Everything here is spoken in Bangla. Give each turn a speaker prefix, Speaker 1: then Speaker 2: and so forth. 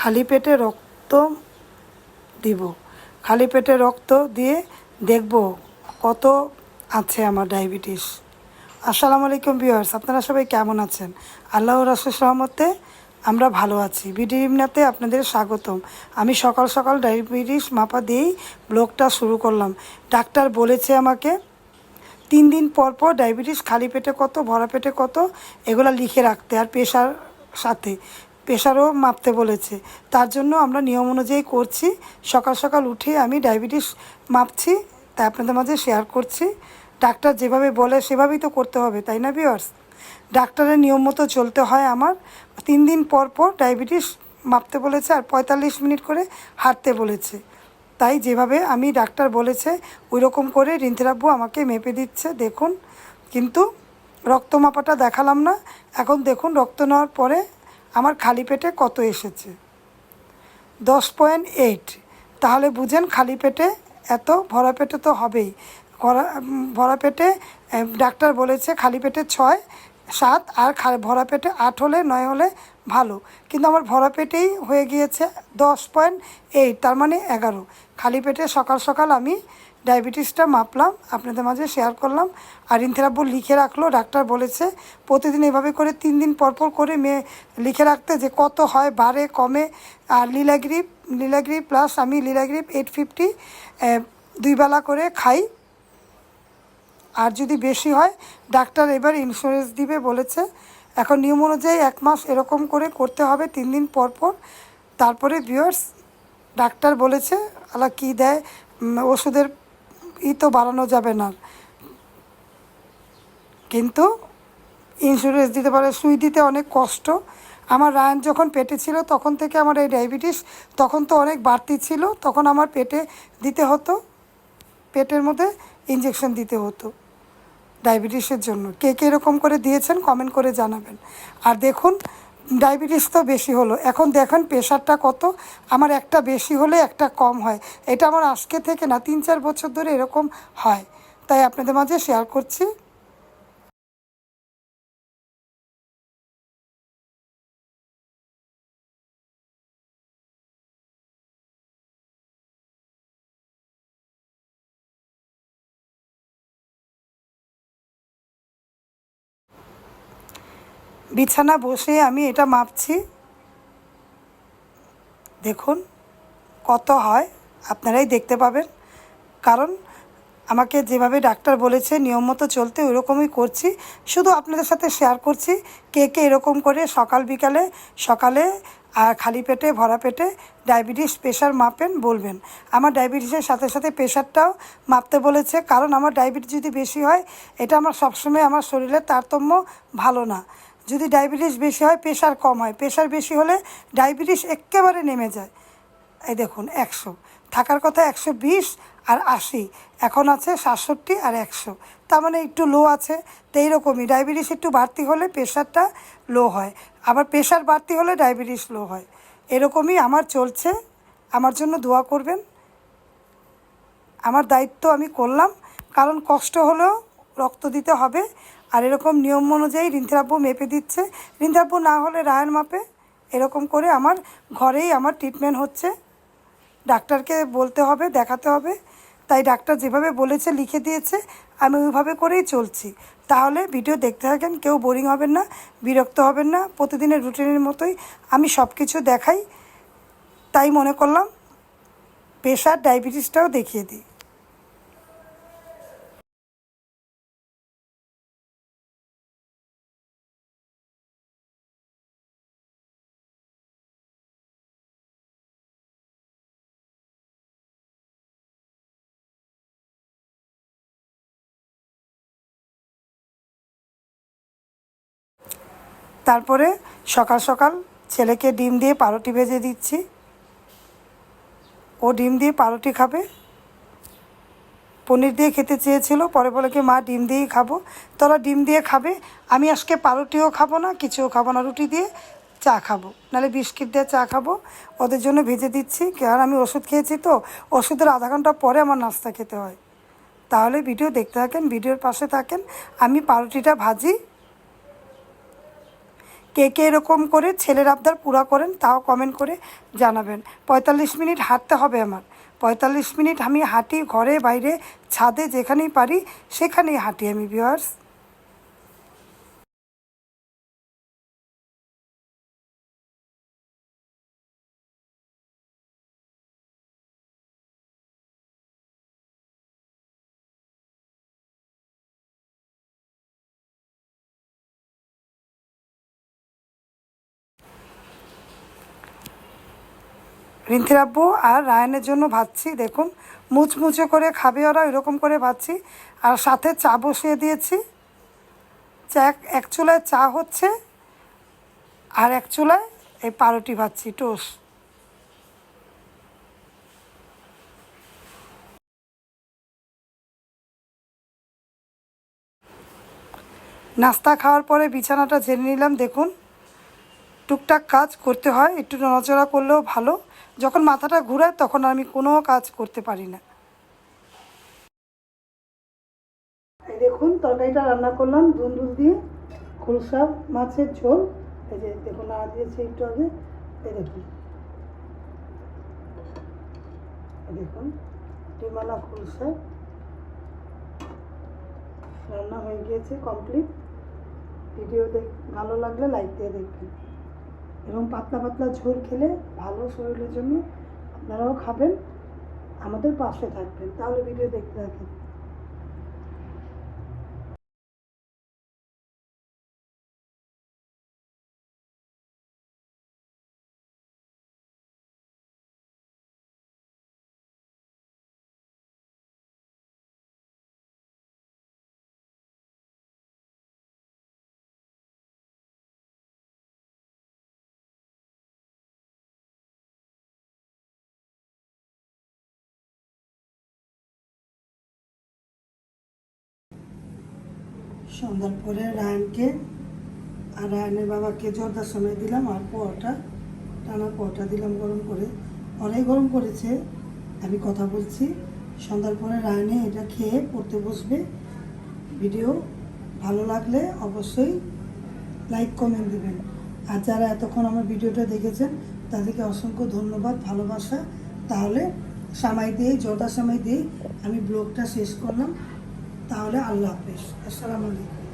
Speaker 1: খালি পেটে রক্ত দিব, খালি পেটে রক্ত দিয়ে দেখব কত আছে আমার ডায়াবেটিস। আসসালামু আলাইকুম ভিউয়ার্স, আপনারা সবাই কেমন আছেন? আল্লাহর অশেষ রহমতে আমরা ভালো আছি। বিডি ইমনাতে আপনাদের স্বাগতম। আমি সকাল সকাল ডায়াবেটিস মাপা দিয়েই ব্লগটা শুরু করলাম। ডাক্তার বলেছে আমাকে 3 দিন পর পর ডায়াবেটিস খালি পেটে কত, ভরা পেটে কত, এগুলো লিখে রাখতে, আর প্রেশার সাথে প্রেশারও মাপতে বলেছে। তার জন্য আমরা নিয়ম অনুযায়ী করছি। সকাল সকাল উঠে আমি ডায়াবেটিস মাপছি, তাই আপনাদের মাঝে শেয়ার করছি। ডাক্তার যেভাবে বলে সেভাবেই তো করতে হবে, তাই না ভিউয়ার্স? ডাক্তারের নিয়ম মতো চলতে হয়। আমার 3 দিন পর পর ডায়াবেটিস মাপতে বলেছে, আর 45 মিনিট করে হাঁটতে বলেছে। তাই যেভাবে আমি ডাক্তার বলেছে ওই রকম করে রিন্থের আব্বু আমাকে মেপে দিচ্ছে। দেখুন, কিন্তু রক্ত মাপাটা দেখালাম না। এখন দেখুন রক্ত নেওয়ার পরে আমার খালি পেটে কত এসেছে, 10.8। তাহলে বুঝেন খালি পেটে এত, ভরা পেটে তো হবেই। ভরা পেটে ডাক্তার বলেছে খালি পেটে 6, 7, আর ভরা পেটে 8 হলে 9 হলে ভালো। কিন্তু আমার ভরা পেটেই হয়ে গিয়েছে 10.8, তার মানে 11। খালি পেটে সকাল সকাল আমি ডায়াবেটিসটা মাপলাম, আপনাদের মাঝে শেয়ার করলাম। আর ইন্থেরাব্বু লিখে রাখলো, ডাক্তার বলেছে প্রতিদিন এভাবে করে 3 দিন পর পর করে লিখে রাখতে, যে কত হয়, বাড়ে কমে। আর লিলাগ্রিপ প্লাস আমি লিলাগ্রিপ 850 2 বেলা করে খাই। আর যদি বেশি হয় ডাক্তার এবার ইন্স্যুরেন্স দিবে বলেছে। এখন নিয়ম অনুযায়ী 1 মাস এরকম করে করতে হবে, 3 দিন পর পর। তারপরে ভিউয়ার্স, ডাক্তার বলেছে আল্লাহ কী দেয়, ওষুধের তো বাড়ানো যাবে না, কিন্তু ইন্স্যুরেন্স দিতে পারে। সুই দিতে অনেক কষ্ট। আমার রায়ান যখন পেটে ছিল তখন থেকে আমার এই ডায়াবেটিস, তখন তো অনেক বাড়তি ছিল, তখন আমার পেটে দিতে হতো, পেটের মধ্যে ইঞ্জেকশন দিতে হতো ডায়াবেটিসের জন্য। কে কে এরকম করে দিয়েছেন কমেন্ট করে জানাবেন। আর দেখুন ডায়াবেটিস তো বেশি হলো, এখন দেখেন প্রেশারটা কত। আমার একটা বেশি হলে একটা কম হয়। এটা আমার আজকে থেকে না, 3-4 বছর ধরে এরকম হয়, তাই আপনাদের মাঝে শেয়ার করছি। বিছানা বসে আমি এটা মাপছি, দেখুন কত হয়, আপনারাই দেখতে পাবেন। কারণ আমাকে যেভাবে ডাক্তার বলেছে নিয়ম মতো চলতে, ওইরকমই করছি। শুধু আপনাদের সাথে শেয়ার করছি কে কে এরকম করে সকাল বিকালে, সকালে আর খালি পেটে ভরা পেটে ডায়াবেটিস প্রেশার মাপেন বলবেন। আমার ডায়াবেটিসের সাথে সাথে প্রেশারটাও মাপতে বলেছে, কারণ আমার ডায়াবেটিস যদি বেশি হয়, এটা আমার সবসময় আমার শরীরের তারতম্য ভালো না। যদি ডায়াবেটিস বেশি হয় প্রেশার কম হয়, প্রেশার বেশি হলে ডায়াবেটিস একেবারে নেমে যায়। এই দেখুন 100 থাকার কথা 120 আর 80, এখন আছে 67 আর 100, তার মানে একটু লো আছে। তো এইরকমই ডায়াবেটিস একটু বাড়তি হলে প্রেশারটা লো হয়, আবার প্রেশার বাড়তি হলে ডায়াবেটিস লো হয়। এরকমই আমার চলছে। আমার জন্য দোয়া করবেন। আমার দায়িত্ব আমি করলাম, কারণ কষ্ট হলেও রক্ত দিতে হবে। আর এরকম নিয়ম অনুযায়ী রিন্থের আব্বু মেপে দিচ্ছে। রিন্থের আব্বু না হলে রায়ান মাপে। এরকম করে আমার ঘরেই আমার ট্রিটমেন্ট হচ্ছে। ডাক্তারকে বলতে হবে, দেখাতে হবে, তাই ডাক্তার যেভাবে বলেছে লিখে দিয়েছে, আমি ওইভাবে করেই চলছি। তাহলে ভিডিও দেখতে থাকেন, কেউ বোরিং হবেন না, বিরক্ত হবেন না। প্রতিদিনের রুটিনের মতোই আমি সব কিছু দেখাই, তাই মনে করলাম প্রেশার ডায়াবেটিসটাও দেখিয়ে দিই। তারপরে সকাল সকাল ছেলেকে ডিম দিয়ে পাউরুটি ভেজে দিচ্ছি। ও ডিম দিয়ে পাউরুটি খাবে, পনির দিয়ে খেতে চেয়েছিল, পরে বলে কি মা ডিম দিয়েই খাবো। তোরা ডিম দিয়ে খাবে, আমি আজকে পাউরুটিও খাবো না, কিছুও খাবো না, রুটি দিয়ে চা খাবো, নাহলে বিস্কিট দিয়ে চা খাবো। ওদের জন্য ভেজে দিচ্ছি, কারণ আমি ওষুধ খেয়েছি তো, ওষুধের আধা ঘন্টা পরে আমার নাস্তা খেতে হয়। তাহলে ভিডিও দেখতে থাকেন, ভিডিওর পাশে থাকেন। আমি পাউরুটিটা ভাজি। কে কে এরকম করে ছেলের আবদার পুরা করেন তাও কমেন্ট করে জানাবেন। 45 মিনিট হাঁটতে হবে আমার। 45 মিনিট আমি হাঁটি, ঘরে বাইরে ছাদে যেখানেই পারি সেখানেই হাঁটি আমি ভিউয়ার্স। রিন্থির আব্বু আর রায়ানের জন্য ভাজছি, দেখুন মুচমুচে করে খাবে ওরা, এরকম করে ভাজছি। আর সাথে চা বসিয়ে দিয়েছি। চা এক চুলায় চা হচ্ছে আর এক চুলায় এই পাউরুটি ভাজছি, টোস্ট। নাস্তা খাওয়ার পরে বিছানাটা ঝেড়ে নিলাম। দেখুন টুকটাক কাজ করতে হয়, একটু নড়াচড়া করলেও ভালো। যখন মাথাটা ঘুরায় তখন আমি কোনো কাজ করতে পারি না। এই দেখুন তরকারিটা রান্না করলাম দুন্দুল দিয়ে, খুলসা মাছের ঝোল। এই যে দেখুন আর দিয়েছি একটু আগে, এই দেখুন, দেখুন ডিমালা খুলসা রান্না হয়ে গিয়েছে, কমপ্লিট। ভিডিও ভালো লাগলে লাইক দিয়ে দেখবেন। এবং পাতলা পাতলা ঝোল খেলে ভালো শরীরের জন্য, আপনারাও খাবেন, আমাদের পাশে থাকবেন, তাহলে ভিডিও দেখতে থাকেন। সন্ধ্যার পরে রায়ানকে আর রায়ানের বাবাকে জর্দার সময় দিলাম, আর পরোটা, টানা পরোটা দিলাম গরম করে। অনেক গরম করেছে, আমি কথা বলছি। সন্ধ্যার পরে রায়ানে এটা খেয়ে পড়তে বসবে। ভিডিও ভালো লাগলে অবশ্যই লাইক কমেন্ট দেবেন। আর যারা এতক্ষণ আমার ভিডিওটা দেখেছেন তাদেরকে অসংখ্য ধন্যবাদ, ভালোবাসা। তাহলে সামাই দিয়ে, জর্দা সামাই দিয়ে আমি ব্লগটা শেষ করলাম। তাহলে আল্লাহ হাফেজ, আসসালামু আলাইকুম।